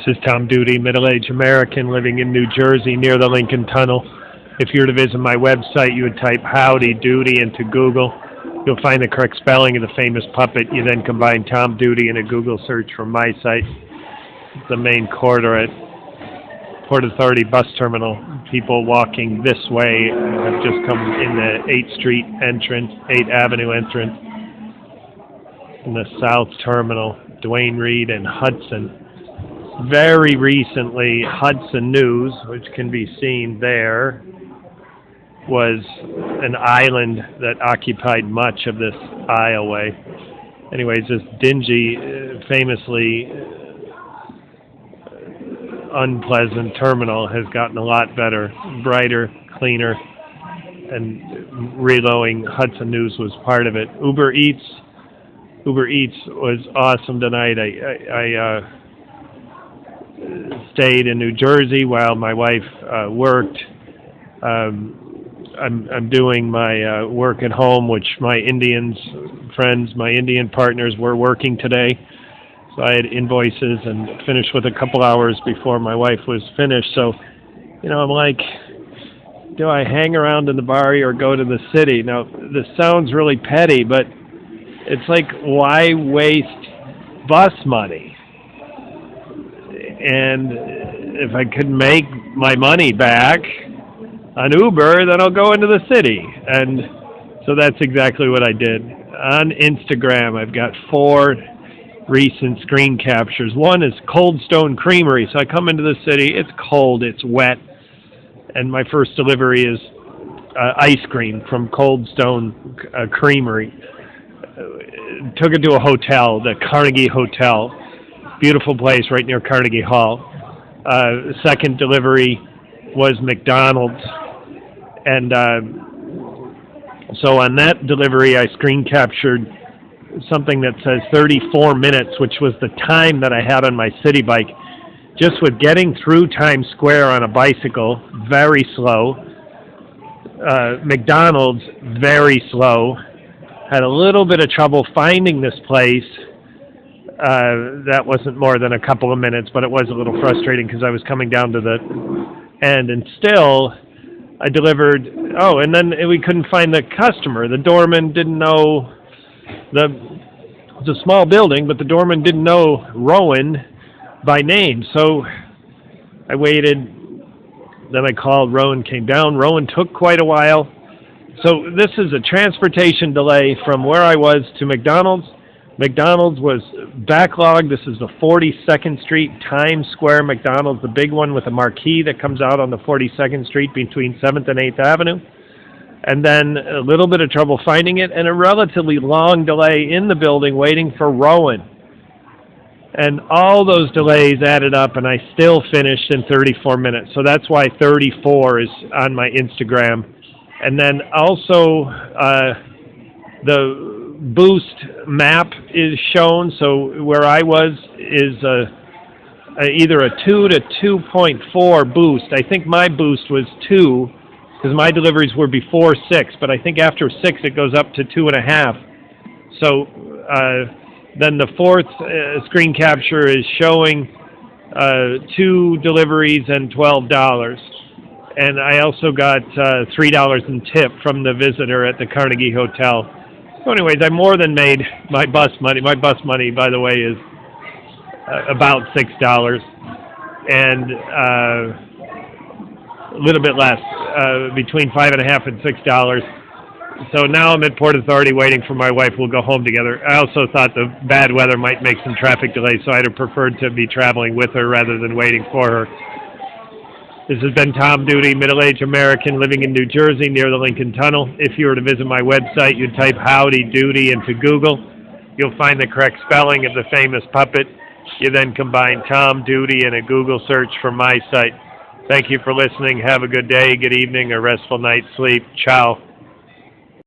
This is Tom Duty, middle-aged American living in New Jersey near the Lincoln Tunnel. If you were to visit my website, you would type Howdy Doody into Google. You'll find the correct spelling of the famous puppet. You then combine Tom Duty in a Google search from my site. The main corridor at Port Authority bus terminal. People walking this way have just come in the 8th Street entrance, 8th Avenue entrance. In the South Terminal, Duane Reade and Hudson. Very recently, Hudson News, which can be seen there, was an island that occupied much of this aisleway. Anyways, this dingy, famously unpleasant terminal has gotten a lot better, brighter, cleaner, and reloading Hudson News was part of it. Ubereats was awesome tonight. I stayed in New Jersey while my wife worked. I'm doing my work at home, which my Indian partners were working today. So I had invoices and finished with a couple hours before my wife was finished. So, I'm like, do I hang around in the bar or go to the city? Now, this sounds really petty, but it's like, why waste bus money? And if I could make my money back on Uber, then I'll go into the city. And so that's exactly what I did. On Instagram, I've got 4 recent screen captures. One is Cold Stone Creamery. So I come into the city, it's cold, it's wet, and my first delivery is ice cream from Cold Stone Creamery. Took it to a hotel, the Carnegie Hotel. Beautiful place right near Carnegie Hall. Second delivery was McDonald's. And so on that delivery, I screen captured something that says 34 minutes, which was the time that I had on my city bike. Just with getting through Times Square on a bicycle, very slow. McDonald's, very slow. Had a little bit of trouble finding this place. That wasn't more than a couple of minutes, but it was a little frustrating because I was coming down to the end, and still I delivered. Oh, and then we couldn't find the customer. The doorman didn't know. It's a small building, but the doorman didn't know Rowan by name. So I waited. Then I called. Rowan came down. Rowan took quite a while. So this is a transportation delay from where I was to McDonald's. McDonald's was backlogged. This is the 42nd Street Times Square McDonald's, the big one with a marquee that comes out on the 42nd Street between 7th and 8th Avenue. And then a little bit of trouble finding it, and a relatively long delay in the building waiting for Rowan. And all those delays added up, and I still finished in 34 minutes. So that's why 34 is on my Instagram. And then also the boost map is shown. So where I was is either a 2 to 2.4 boost. I think my boost was 2 because my deliveries were before 6, but I think after 6 it goes up to 2.5. So then the fourth screen capture is showing 2 deliveries and $12. And I also got $3 in tip from the visitor at the Carnegie Hotel. So anyways, I more than made my bus money. My bus money, by the way, is about $6 and a little bit less, between $5.50 and $6. So now I'm at Port Authority waiting for my wife. We'll go home together. I also thought the bad weather might make some traffic delays, so I'd have preferred to be traveling with her rather than waiting for her. This has been Tom Duty, middle-aged American living in New Jersey near the Lincoln Tunnel. If you were to visit my website, you'd type Howdy Doody into Google. You'll find the correct spelling of the famous puppet. You then combine Tom Duty in a Google search from my site. Thank you for listening. Have a good day, good evening, or restful night's sleep. Ciao.